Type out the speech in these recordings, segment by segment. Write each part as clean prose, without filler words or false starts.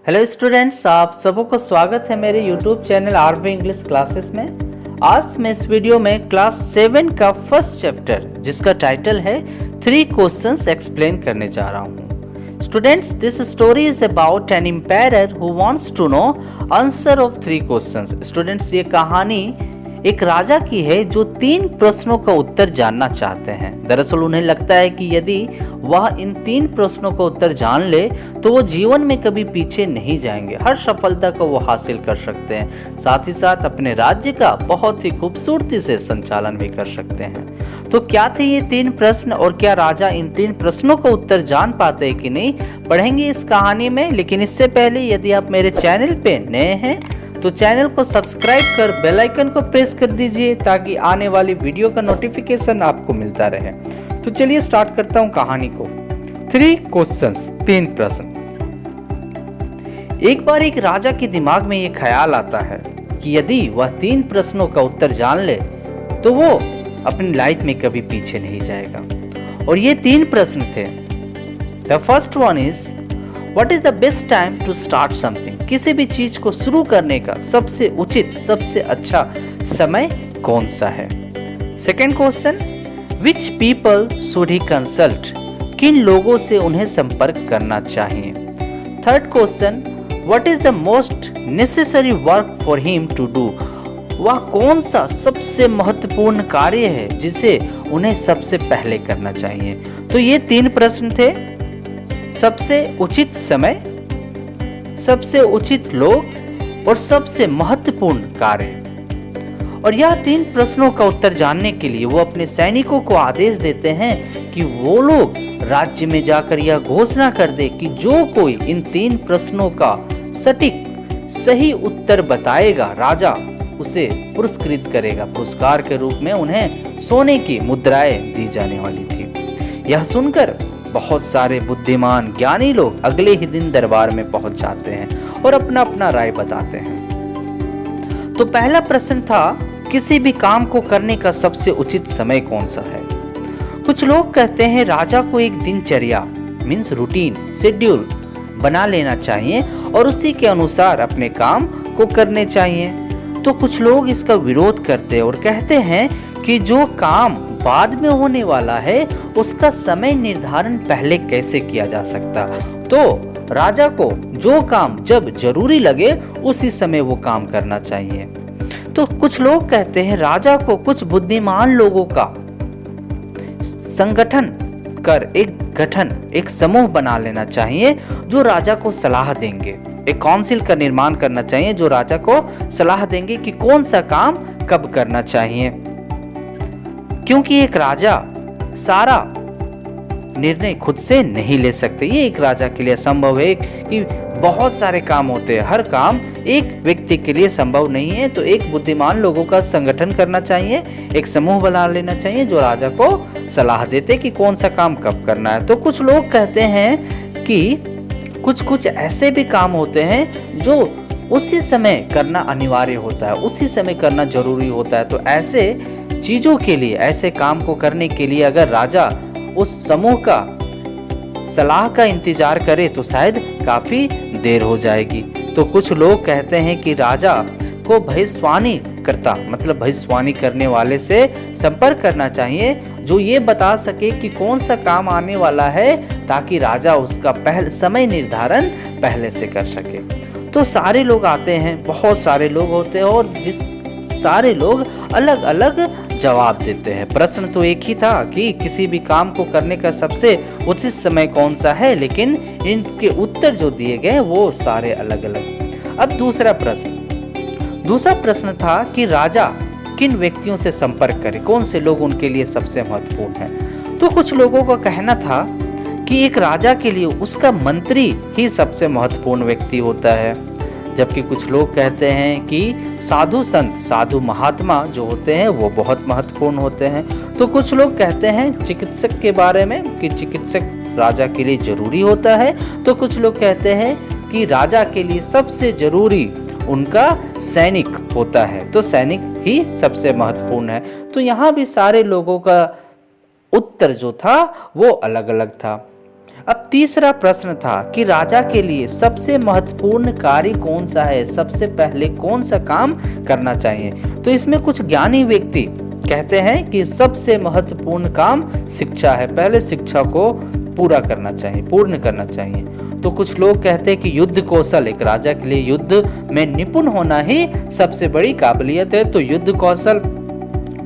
Hello students, आप सबको स्वागत है मेरे YouTube channel RB English classes में। आज मैं इस वीडियो में क्लास 7 का फर्स्ट चैप्टर जिसका टाइटल है 3 क्वेश्चंस एक्सप्लेन करने जा रहा हूँ। Students, this story is about an empire who wants to know answer of 3 questions. Students, ये कहानी एक राजा की है जो 3 प्रश्नों का उत्तर जानना चाहते हैं। दरअसल उन्हें लगता है कि यदि वह इन 3 प्रश्नों का उत्तर जान ले तो वो जीवन में कभी पीछे नहीं जाएंगे, हर सफलता को वो हासिल कर सकते हैं, साथ ही साथ अपने राज्य का बहुत ही खूबसूरती से संचालन भी कर सकते हैं। तो क्या थे ये 3 प्रश्न और क्या राजा इन 3 प्रश्नों का उत्तर जान पाते हैं कि नहीं, पढ़ेंगे इस कहानी में। लेकिन इससे पहले यदि आप मेरे चैनल पे नए हैं तो चैनल को सब्सक्राइब कर बेल आइकन को प्रेस कर दीजिए ताकि आने वाली वीडियो का नोटिफिकेशन आपको मिलता रहे। तो चलिए स्टार्ट करता हूं कहानी को। 3 क्वेश्चंस, 3 प्रश्न। एक बार एक राजा के दिमाग में ये ख्याल आता है कि यदि वह 3 प्रश्नों का उत्तर जान ले तो वो अपनी लाइफ में कभी पीछे नहीं जाएगा। और ये 3 प्रश्न थे। The first one is what is the best time to start something. किसी भी चीज को शुरू करने का सबसे उचित, सबसे अच्छा समय कौन सा है। Second question, which people should he consult. किन लोगों से उन्हें संपर्क करना चाहिए। Third question, what is the most necessary work for him to do. वह कौन सा सबसे महत्वपूर्ण कार्य है जिसे उन्हें सबसे पहले करना चाहिए। तो ये 3 प्रश्न थे। सबसे उचित समय, सबसे उचित लोग और सबसे महत्वपूर्ण कार्य। और यह 3 प्रश्नों का उत्तर जानने के लिए वो अपने सैनिकों को आदेश देते हैं कि वो लोग राज्य में जाकर यह घोषणा कर दे कि जो कोई इन 3 प्रश्नों का सटीक सही उत्तर बताएगा राजा उसे पुरस्कृत करेगा। पुरस्कार के रूप में उन्हें सोने की मुद्राएं दी जाने वाली थी। यह सुनकर बहुत सारे बुद्धिमान ज्ञानी लोग अगले ही दिन दरबार में पहुंच जाते हैं और अपना अपना राय बताते हैं। तो पहला प्रश्न था, किसी भी काम को करने का सबसे उचित समय कौन सा है। कुछ लोग कहते हैं राजा को एक दिनचर्या मीन्स रूटीन, शेड्यूल बना लेना चाहिए और उसी के अनुसार अपने काम को करने चाहिए। तो कुछ लोग इसका विरोध करते हैं और कहते हैं कि जो काम बाद में होने वाला है उसका समय निर्धारण पहले कैसे किया जा सकता। तो राजा को जो काम जब जरूरी लगे उसी समय वो काम करना चाहिए। तो कुछ लोग कहते हैं राजा को कुछ बुद्धिमान लोगों का संगठन कर एक समूह बना लेना चाहिए जो राजा को सलाह देंगे। एक काउंसिल का निर्माण करना चाहिए जो राजा को सलाह देंगे कि कौन सा काम कब करना चाहिए। क्योंकि एक राजा सारा निर्णय खुद से नहीं ले सकते। ये एक राजा के लिए संभव है कि बहुत सारे काम होते हैं, हर काम एक व्यक्ति के लिए संभव नहीं है। तो एक बुद्धिमान लोगों का संगठन करना चाहिए, एक समूह बना लेना चाहिए जो राजा को सलाह देते कि कौन सा काम कब करना है। तो कुछ लोग कहते हैं कि कुछ ऐसे भी काम होते हैं जो उसी समय करना अनिवार्य होता है, उसी समय करना जरूरी होता है। तो ऐसे चीजों के लिए, ऐसे काम को करने के लिए अगर राजा उस समूह का सलाह का इंतजार करे तो शायद काफी देर हो जाएगी। तो कुछ लोग कहते हैं कि राजा को भविष्यवाणी करता मतलब भविष्यवाणी करने वाले से संपर्क करना चाहिए जो ये बता सके कि कौन सा काम आने वाला है ताकि राजा उसका समय निर्धारण पहले से कर सके। तो सारे लोग आते हैं, बहुत सारे लोग होते हैं और सारे लोग अलग अलग जवाब देते हैं। प्रश्न तो एक ही था कि किसी भी काम को करने का सबसे उचित समय कौन सा है, लेकिन इनके उत्तर जो दिए गए वो सारे अलग अलग। अब दूसरा प्रश्न था कि राजा किन व्यक्तियों से संपर्क करे, कौन से लोग उनके लिए सबसे महत्वपूर्ण हैं। तो कुछ लोगों का कहना था कि एक राजा के लिए उसका मंत्री ही सबसे महत्वपूर्ण व्यक्ति होता है, जबकि कुछ लोग कहते हैं कि साधु संत, साधु महात्मा जो होते हैं वो बहुत महत्वपूर्ण होते हैं। तो कुछ लोग कहते हैं चिकित्सक के बारे में कि चिकित्सक राजा के लिए जरूरी होता है। तो कुछ लोग कहते हैं कि राजा के लिए सबसे जरूरी उनका सैनिक होता है, तो सैनिक ही सबसे महत्वपूर्ण है। तो यहाँ भी सारे लोगों का उत्तर जो था वो अलग अलग था। अब तीसरा प्रश्न था कि राजा के लिए सबसे महत्वपूर्ण कार्य कौन सा है, सबसे पहले कौन सा काम करना चाहिए। तो इसमें कुछ ज्ञानी व्यक्ति कहते हैं कि सबसे महत्वपूर्ण काम शिक्षा है, पहले शिक्षा को पूर्ण करना चाहिए। तो कुछ लोग कहते हैं कि युद्ध कौशल, एक राजा के लिए युद्ध में निपुण होना ही सबसे बड़ी काबिलियत है, तो युद्ध कौशल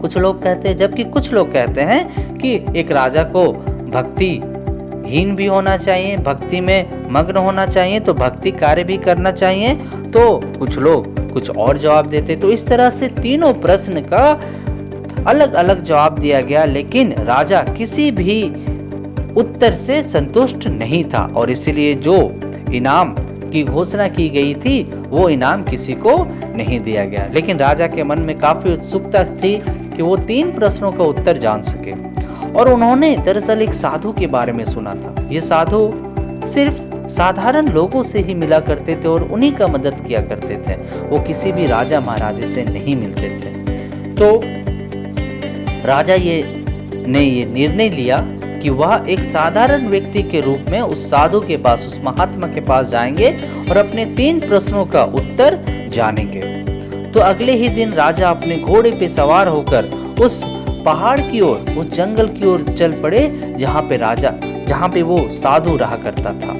कुछ लोग कहते हैं। जबकि कुछ लोग कहते हैं कि एक राजा को भक्तिहीन भी होना चाहिए, भक्ति में मग्न होना चाहिए, तो भक्ति कार्य भी करना चाहिए। तो कुछ लोग कुछ और जवाब देते। तो इस तरह से तीनों प्रश्न का अलग अलग जवाब दिया गया, लेकिन राजा किसी भी उत्तर से संतुष्ट नहीं था और इसलिए जो इनाम की घोषणा की गई थी वो इनाम किसी को नहीं दिया गया। लेकिन राजा के मन में काफी उत्सुकता थी कि वो 3 प्रश्नों का उत्तर जान सके और उन्होंने दरअसल एक साधु के बारे में सुना था। ये साधु सिर्फ साधारण लोगों से ही मिला करते थे और उन्हीं का मदद किया करते थे, वो किसी भी राजा महाराजे से नहीं मिलते थे। तो राजा ने ये निर्णय लिया कि वह एक साधारण व्यक्ति के रूप में उस साधु के पास, उस महात्मा के पास जाएंगे और अपने 3 प्रश्नों का उत्तर जानेंगे। तो अगले ही दिन राजा अपने घोड़े पे सवार होकर उस पहाड़ की ओर, उस जंगल की ओर चल पड़े जहाँ पे वो साधु रहा करता था।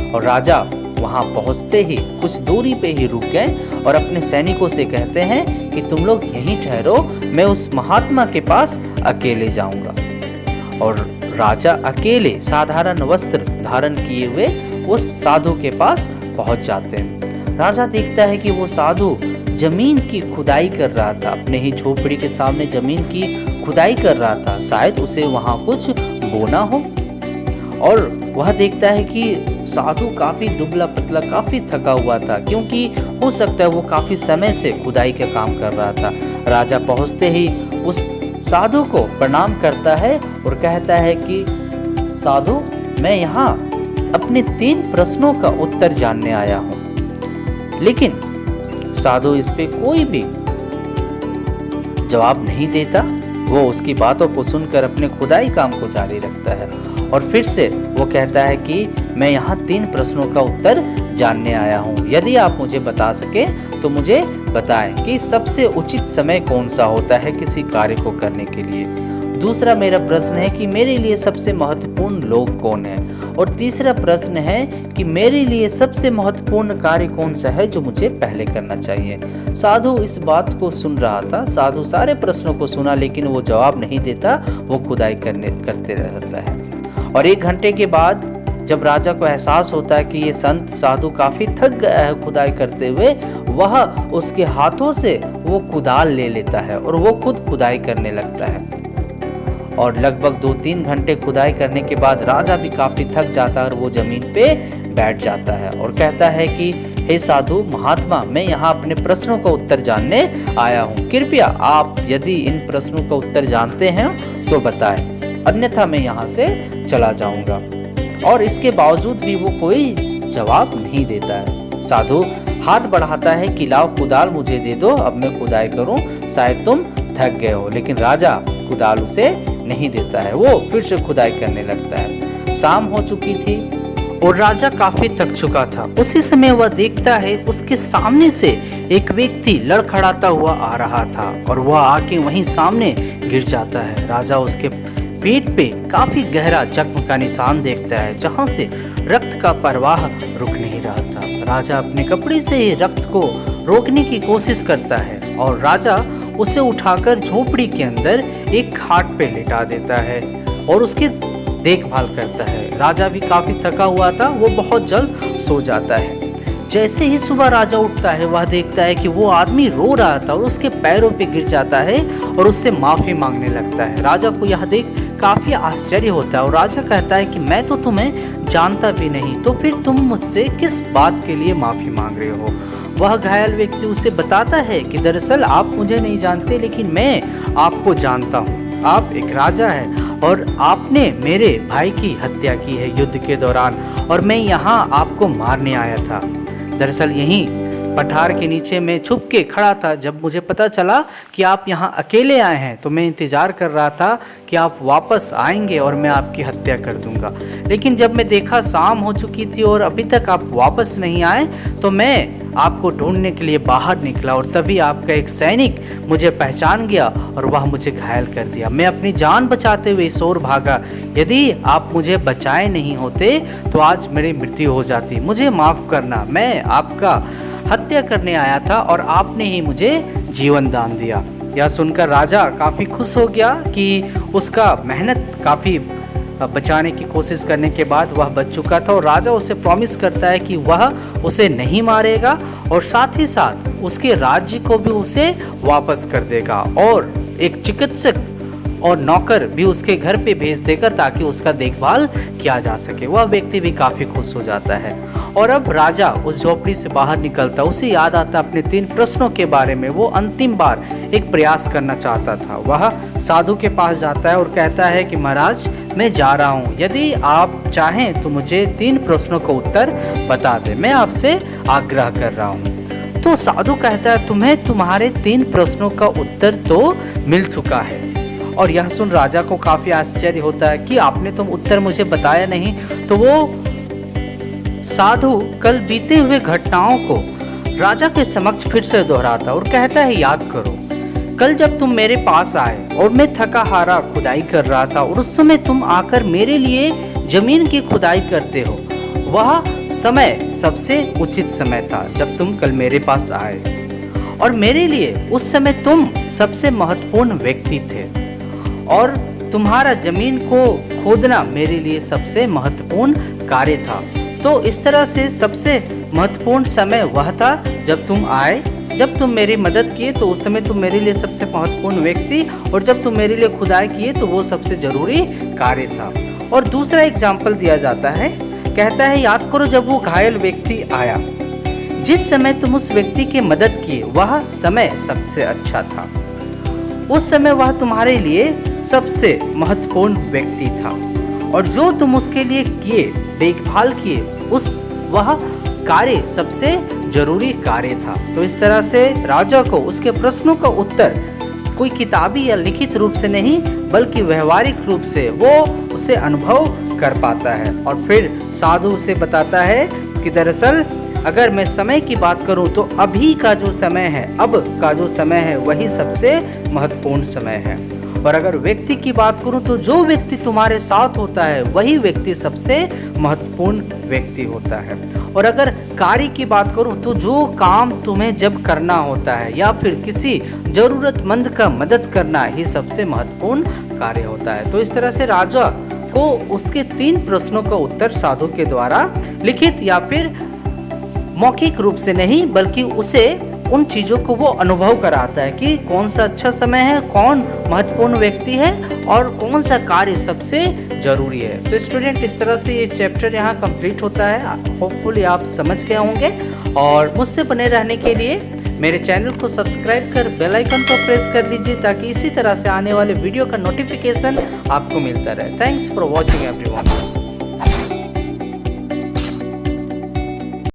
और राजा वहां पहुंचते ही कुछ दूरी पे ही रुक गए और अपने सैनिकों से कहते हैं कि तुम लोग यहीं ठहरो, मैं उस महात्मा के पास अकेले जाऊंगा। और राजा अकेले साधारण वस्त्र धारण किए हुए उस साधु के पास पहुंच जाते हैं। राजा देखता है कि वो साधु जमीन की खुदाई कर रहा था, अपने ही झोपड़ी के सामने जमीन की खुदाई कर रहा था, शायद उसे वहां कुछ बोना हो। और वह देखता है कि साधु काफी दुबला पतला, काफी थका हुआ था, क्योंकि हो सकता है वो काफी समय से खुदाई का काम कर रहा था। राजा पहुंचते ही उस साधु को प्रणाम करता है और कहता है कि साधु, मैं यहाँ अपने 3 प्रश्नों का उत्तर जानने आया हूँ। लेकिन साधु इस पे कोई भी जवाब नहीं देता, वो उसकी बातों को सुनकर अपने खुदाई काम को जारी रखता है और फिर से वो कहता है कि मैं यहाँ 3 प्रश्नों का उत्तर जानने आया हूँ। यदि आप मुझे बता सके तो मुझे बताएं कि सबसे उचित समय कौन सा होता है किसी कार्य को करने के लिए। दूसरा मेरा प्रश्न है कि मेरे लिए सबसे महत्वपूर्ण लोग कौन है। और तीसरा प्रश्न है कि मेरे लिए सबसे महत्वपूर्ण कार्य कौन सा है जो मुझे पहले करना चाहिए। साधु इस बात को सुन रहा था, साधु सारे प्रश्नों को सुना, लेकिन वो जवाब नहीं देता, वो खुदाई करते रहता है। और 1 घंटे के बाद जब राजा को एहसास होता है कि ये संत साधु काफी थक गया है खुदाई करते हुए, वह उसके हाथों से वो कुदाल ले लेता है और वो खुद खुदाई करने लगता है। और लगभग 2-3 घंटे खुदाई करने के बाद राजा भी काफी थक जाता है और वो जमीन पे बैठ जाता है और कहता है कि हे साधु महात्मा, मैं यहाँ अपने प्रश्नों का उत्तर जानने आया हूँ। कृपया आप यदि इन प्रश्नों का उत्तर जानते हैं तो बताएं, अन्यथा मैं यहाँ से चला जाऊंगा। और इसके बावजूद भी वो कोई जवाब नहीं देता है। साधु हाथ बढ़ाता है कि लाओ कुदाल मुझे दे दो, अब मैं खुदाई करूं, शायद तुम थक गए हो। लेकिन राजा कुदाल उसे नहीं देता है, वो फिर से खुदाई करने लगता है। शाम हो चुकी थी और राजा काफी थक चुका था। उसी समय वह देखता है उसके सामने से एक व्यक्ति लड़खड़ाता हुआ आ रहा था और वह आके वहीं सामने गिर जाता है। राजा उसके पेट पे काफी गहरा जख्म का निशान देखता है, जहां से रक्त का प्रवाह रुक नहीं रहा था। राजा अपने कपड़े से रक्त को रोकने की कोशिश करता है और राजा उसे उठाकर झोपड़ी के अंदर एक खाट पे लेटा देता है और उसकी देखभाल करता है। राजा भी काफी थका हुआ था, वो बहुत जल्द सो जाता है। जैसे ही सुबह राजा उठता है, वह देखता है कि वो आदमी रो रहा था और उसके पैरों पे गिर जाता है और उससे माफी मांगने लगता है। राजा को यह देख काफी आश्चर्य होता है और राजा कहता है कि मैं तो तुम्हें जानता भी नहीं, तो फिर तुम मुझसे किस बात के लिए माफी मांग रहे हो। वह घायल व्यक्ति उसे बताता है कि दरअसल आप मुझे नहीं जानते, लेकिन मैं आपको जानता हूँ। आप एक राजा हैं और आपने मेरे भाई की हत्या की है युद्ध के दौरान, और मैं यहाँ आपको मारने आया था। दरअसल यहीं पठार के नीचे मैं छुप के खड़ा था। जब मुझे पता चला कि आप यहाँ अकेले आए हैं तो मैं इंतज़ार कर रहा था कि आप वापस आएंगे और मैं आपकी हत्या कर दूंगा। लेकिन जब मैं देखा शाम हो चुकी थी और अभी तक आप वापस नहीं आए तो मैं आपको ढूंढने के लिए बाहर निकला और तभी आपका एक सैनिक मुझे पहचान गया और वह मुझे घायल कर दिया। मैं अपनी जान बचाते हुए इस ओर भागा। यदि आप मुझे बचाए नहीं होते तो आज मेरी मृत्यु हो जाती। मुझे माफ़ करना, मैं आपका हत्या करने आया था और आपने ही मुझे जीवन दान दिया। यह सुनकर राजा काफ़ी खुश हो गया कि उसका मेहनत काफ़ी बचाने की कोशिश करने के बाद वह बच चुका था और राजा उसे प्रॉमिस करता है कि वह उसे नहीं मारेगा और साथ ही साथ उसके राज्य को भी उसे वापस कर देगा और एक चिकित्सक और नौकर भी उसके घर पे भेज देगा ताकि उसका देखभाल किया जा सके। वह व्यक्ति भी काफ़ी खुश हो जाता है और अब राजा उस झोपड़ी से बाहर निकलता। उसे याद आता अपने 3 प्रश्नों के बारे में। वो अंतिम बार एक प्रयास करना चाहता था। वह साधु के पास जाता है और कहता है कि महाराज मैं जा रहा हूँ, यदि आप चाहें तो मुझे 3 प्रश्नों का उत्तर बता दें, मैं आपसे आग्रह कर रहा हूँ। तो साधु कहता है तुम्हें तुम्हारे 3 प्रश्नों का उत्तर तो मिल चुका है। और यह सुन राजा को काफ़ी आश्चर्य होता है कि आपने तुम उत्तर मुझे बताया नहीं। तो वो साधु कल बीते हुए घटनाओं को राजा के समक्ष फिर से दोहराता और कहता है याद करो, कल जब तुम मेरे पास आए और मैं थका हारा खुदाई कर रहा था और उस समय तुम आकर मेरे लिए जमीन की खुदाई करते हो, वह समय सबसे उचित समय था जब तुम कल मेरे पास आए और मेरे लिए उस समय तुम सबसे महत्वपूर्ण व्यक्ति थे और तुम्हारा जमीन को खोदना मेरे लिए सबसे महत्वपूर्ण कार्य था। तो इस तरह से सबसे महत्वपूर्ण समय वह था जब तुम आए, जब तुम मेरी मदद किए तो उस समय तुम मेरे लिए सबसे महत्वपूर्ण व्यक्ति और जब तुम मेरे लिए खुदाई किए तो वो सबसे ज़रूरी कार्य था। और दूसरा एग्जाम्पल दिया जाता है, कहता है याद करो जब वो घायल व्यक्ति आया, जिस समय तुम उस व्यक्ति की मदद किए वह समय सबसे अच्छा था, उस समय वह तुम्हारे लिए सबसे महत्वपूर्ण व्यक्ति था और जो तुम उसके लिए किए, देखभाल किए, उस वह कार्य सबसे जरूरी कार्य था। तो इस तरह से राजा को उसके प्रश्नों का उत्तर कोई किताबी या लिखित रूप से नहीं बल्कि व्यवहारिक रूप से वो उसे अनुभव कर पाता है। और फिर साधु उसे बताता है कि दरअसल अगर मैं समय की बात करूं तो अभी का जो समय है, अब का जो समय है वही सबसे महत्वपूर्ण समय है। और अगर व्यक्ति की बात करूं तो जो व्यक्ति तुम्हारे साथ होता है वही व्यक्ति सबसे महत्वपूर्ण व्यक्ति होता है। और अगर कार्य की बात करूं तो जो काम तुम्हें जब करना होता है या फिर किसी जरूरतमंद का मदद करना ही सबसे महत्वपूर्ण कार्य होता है। तो इस तरह से राजा को उसके 3 प्रश्नों का उत्तर साधु के द्वारा लिखित या फिर मौखिक रूप से नहीं बल्कि उसे उन चीज़ों को वो अनुभव कराता है कि कौन सा अच्छा समय है, कौन महत्वपूर्ण व्यक्ति है और कौन सा कार्य सबसे ज़रूरी है। तो स्टूडेंट इस तरह से ये चैप्टर यहाँ कंप्लीट होता है। होपफुली आप समझ गए होंगे और मुझसे बने रहने के लिए मेरे चैनल को सब्सक्राइब कर बेल आइकन को प्रेस कर लीजिए ताकि इसी तरह से आने वाले वीडियो का नोटिफिकेशन आपको मिलता रहे। Thanks for watching everyone.